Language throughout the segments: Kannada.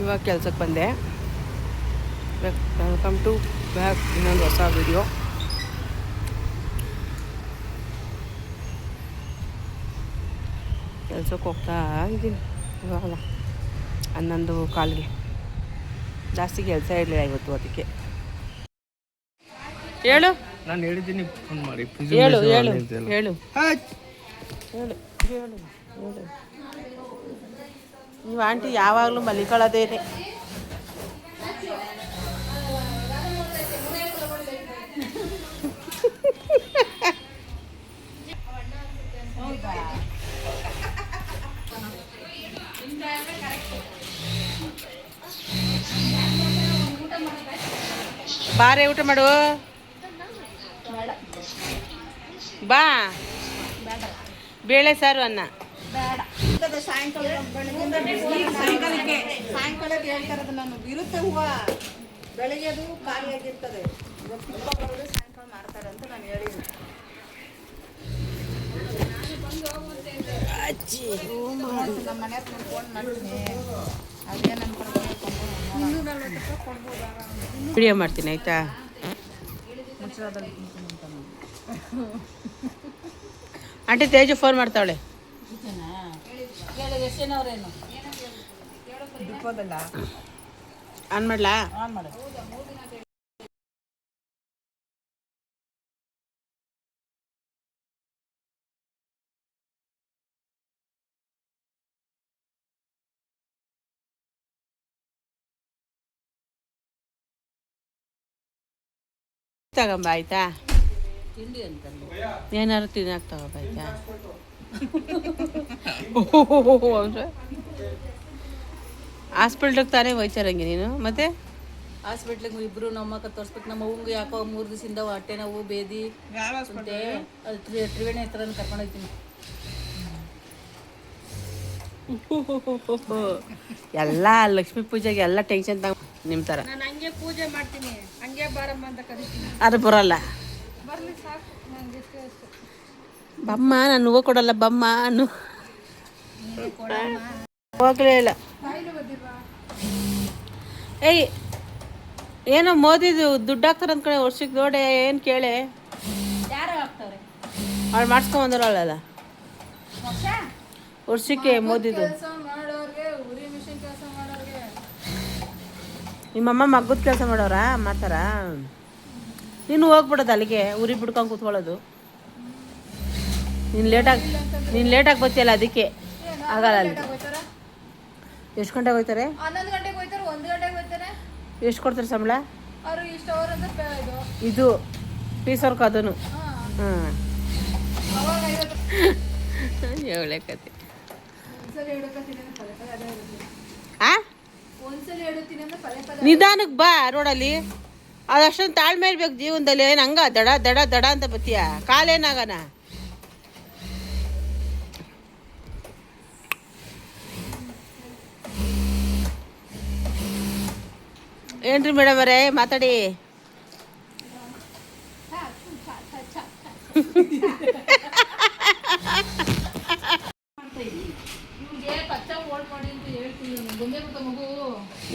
ಇವಾಗ ಕೆಲ್ಸಕ್ಕೆ ಬಂದೆ. ವೆಲ್ಕಮ್ ಟು ಬ್ಯಾಕ್ ಇನ್ನೊಂದು ಹೊಸ ವಿಡಿಯೋ. ಕೆಲ್ಸಕ್ಕೆ ಹೋಗ್ತಾ ಇದ್ದೀನಿ ಇವಾಗ 11:15ಗೆ. ಜಾಸ್ತಿ ಕೆಲಸ ಇರಲಿಲ್ಲ ಇವತ್ತು, ಅದಕ್ಕೆ. ಹೇಳು, ನಾನು ಹೇಳಿದ್ದೀನಿ ಫೋನ್ ಮಾಡಿ. ಹೇಳು ಹೇಳು ಹೇಳು ಹೇಳು ಹೇಳು ಹೇಳು. ನೀವು ಆಂಟಿ ಯಾವಾಗಲೂ ಮಲಿಕೊಳ್ಳೋದೇನೆ. ಬಾರೆ ಊಟ ಮಾಡು ಬಾ. ಬೇಳೆ ಸಾರು ಅನ್ನ ಸಾಯಂಕಾಲಕ್ಕೆ ಹೇಳ್ತಾರದು. ನಾನು ಇರುತ್ತೆ ಹೂವು ಬೆಳಗ್ಗೆದು ಖಾಲಿಯಾಗಿರ್ತದೆ. ಸಾಯಂಕಾಲ ಮಾಡ್ತಾರೆ ಅಂತ ನಾನು ಹೇಳಿದ್ದೀನಿ. ನಮ್ಮ ಮನೆ ಫೋನ್ ಮಾಡ್ತೀನಿ. ಅದೇನು ವಿಡಿಯೋ ಮಾಡ್ತೀನಿ ಆಯ್ತಾ. ಆಂಟಿ ತೇಜು ಫೋನ್ ಮಾಡ್ತಾವಳೆ. ಆನ್ ಮಾಡ್ಲಾ? ತಗೊಂಬ ಆಯ್ತಾ. ತಿಂಡಿ ಅಂತ ಏನಾರು ತಿನ್ನಕ್ಕೆ ತಗೋಬ ಆಯ್ತಾ. ಅಂದ್ರೆ ಹಾಸ್ಪಿಟ್ಲಿಗೆ ತಾನೇ ಹೋಯ್ತಾರಂಗೆ ನೀನು. ಮತ್ತೆ ಹಾಸ್ಪಿಟ್ಲಿಗೆ ಇಬ್ರು ನಮ್ಮ ತೋರಿಸ್ಬೇಕು. ನಮ್ಮ ಅವ್ವಂಗೆ ಯಾಕೋ 3 ದಿವಸದಿಂದ ಹೊಟ್ಟೆ ನೋವು ಬೇದಿ ಅಂತೆ. ಅದು ತ್ರಿವೇಣಿ ಹತ್ರ ಕರ್ಕೊಂಡು ಹೋಗ್ತೀನಿ. ಎಲ್ಲ ಲಕ್ಷ್ಮೀ ಪೂಜೆಗೆ ಎಲ್ಲ ಟೆನ್ಷನ್ ತಗೋ ನಿಮ್ಮ ಥರ. ನಾನು ಹಂಗೆ ಪೂಜೆ ಮಾಡ್ತೀನಿ, ಹಂಗೆ ಬಾರಮ್ಮ ಅಂತ ಕರಿತೀನಿ. ಅದು ಬರೋಲ್ಲ. ಬರಲಿ ಸಾಕು ನನಗೆ ಅಷ್ಟೇ. ಬಮ್ಮ ನಾನು ಹೂವು ಕೊಡಲ್ಲ ಬಮ್ಮ ಅನ್ನು. ಹೋಗಲೇ ಇಲ್ಲ. ಏಯ್ ಏನೋ ಮೋದಿದು ದುಡ್ಡು ಹಾಕ್ತಾರೆ ಅಂದ್ಕಡೆ ವರ್ಷಕ್ಕೆ ನೋಡಿ ಏನು ಕೇಳೆ. ಯಾರು ಹಾಕ್ತಾರೆ? ಅವ್ಳು ಮಾಡಿಸ್ಕೊಂಬಂದರಲ್ಲ ವರ್ಷಕ್ಕೆ ಮೋದಿದು. ನಿಮ್ಮಮ್ಮ ಮಗ್ಗದ ಕೆಲಸ ಮಾಡೋರಾ ಮಾಡ್ತಾರಾ? ನೀನು ಹೋಗ್ಬಿಡೋದು ಅಲ್ಲಿಗೆ ಉರಿ ಬಿಡ್ಕೊಂಡು ಕೂತ್ಕೊಳ್ಳೋದು. ನೀನು ಲೇಟಾಗಿ ಬರ್ತೀಯಲ್ಲ ಅದಕ್ಕೆ ಆಗಲ್ಲ. ಅಲ್ಲಿ ಎಷ್ಟು ಗಂಟೆಗೆ ಹೋಗ್ತಾರೆ? 11 ಗಂಟೆಗೆ ಹೋಗ್ತಾರೆ, 1 ಗಂಟೆಗೆ ಹೋಗ್ತಾರೆ. ಎಷ್ಟು ಕೊಡ್ತಾರೆ ಸಂಬಳ? ಅವರು ಇಷ್ಟು ಅವರ್ ಅಂತ ಇದು ಪೀಸ್ ವರ್ಕ್ ಅದನ್ನು. ಹಾಂ ಒಳ್ಳೆ ಕತೆ. ನಿಧಾನಕ್ಕೆ ಬಾ ರೋಡಲ್ಲಿ. ಅದಷ್ಟೊಂದು ತಾಳ್ಮೆ ಇರ್ಬೇಕು ಜೀವನದಲ್ಲಿ. ಏನು ಹಂಗ ದಡ ದಡ ದಡ ಅಂತ ಬತ್ತೀಯ? ಕಾಲೇನಾಗಣ? ಏನ್ರಿ ಮೇಡಮ್ ಅವರೇ ಮಾತಾಡಿ.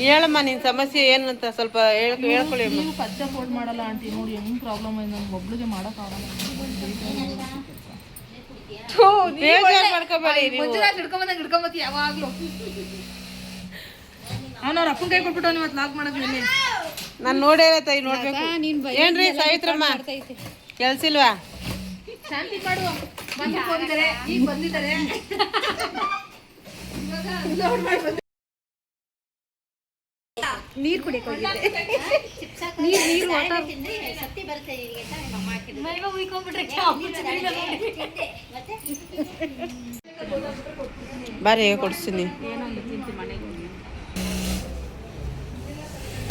ಹೇಳಮ್ಮ ನಿನ್ನ ಸಮಸ್ಯೆ ಏನು ಅಂತ ಸ್ವಲ್ಪ ಹೇಳ್ಕೊಳ್ಳಿ. ನೀವು ಕಚ್ಚಾ ಫೋಲ್ಡ್ ಮಾಡಲ್ಲ ಆಂಟಿ. ನೋಡಿ ಹೆಂಗ್ ಪ್ರಾಬ್ಲಮ್ ಆಯ್ತು. ನನಗೆ ಒಬ್ಳಿಗೆ ಮಾಡೋಕ್ಕಾಗಲ್ಲ. ಮಾಡ್ಕೊಬೇಡಿ. ಯಾವಾಗ್ಲೂ ಅವ್ನ ಅಪ್ಪನ ಕೈ ಕೊಟ್ಬಿಟ್ಟು ಇವತ್ತು ಲಾಗ್ ಮಾಡೋದು. ಮೇಲೆ ನಾನು ನೋಡೇ ತಾಯಿ ನೋಡ್ಬೇಕು. ಏನ್ರಿ ಸಾವಿತ್ರಮ್ಮ ಕೆಲ್ಸ ಇಲ್ವಾ? ಶಾಂತಿ ಮಾಡುವ ಬಂದಿದ್ದಾರೆ, ಈಗ ಬಂದಿದ್ದಾರೆ. ನೀರು ಕುಡಿಯಕ್ಕೆ ಹೋಗಿದ್ದೆ. ನೀರು ಬಾರಿ ಕೊಡಿಸ್ತೀನಿ.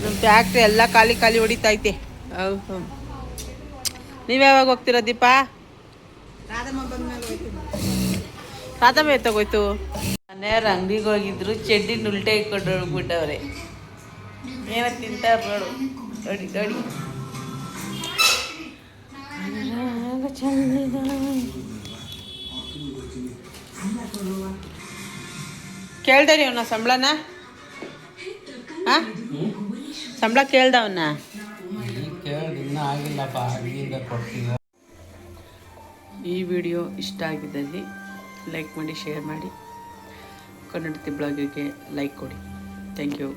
ನಮ್ಮ ಫ್ಯಾಕ್ಟ್ರಿ ಎಲ್ಲ ಖಾಲಿ ಹೊಡಿತೈತೆ. ನೀವು ಯಾವಾಗ ಹೋಗ್ತೀರಾ ದೀಪ? ರಾಧಮ್ಮ ಎತ್ತಗೋಯ್ತು. ಮನೆಯವ್ರ ಅಂಗಡಿಗೆ ಹೋಗಿದ್ರು, ಚಡ್ಡಿ ಉಲ್ಟೆ ಇಟ್ಕೊಂಡು ಹೋಗ್ಬಿಟ್ಟವ್ರೆ. ಏನ ತಿಂತಾರ ನೋಡು. ನೋಡಿ ನೋಡಿ ಕೇಳ್ದೆ ನೀವು ನಾ ಸಂಬಳನ? ಆ ಸಂಬಳ ಕೇಳ್ದವನ್ನ ಇನ್ನೂ ಆಗಿಲ್ಲಪ್ಪ ಅಲ್ಲಿಂದ ಕೊಡ್ತೀವಿ. ಈ ವಿಡಿಯೋ ಇಷ್ಟ ಆಗಿದ್ದಲ್ಲಿ ಲೈಕ್ ಮಾಡಿ, ಶೇರ್ ಮಾಡಿ, ಕನ್ನಡತಿ ಬ್ಲಾಗಿಗೆ ಲೈಕ್ ಕೊಡಿ. Thank you.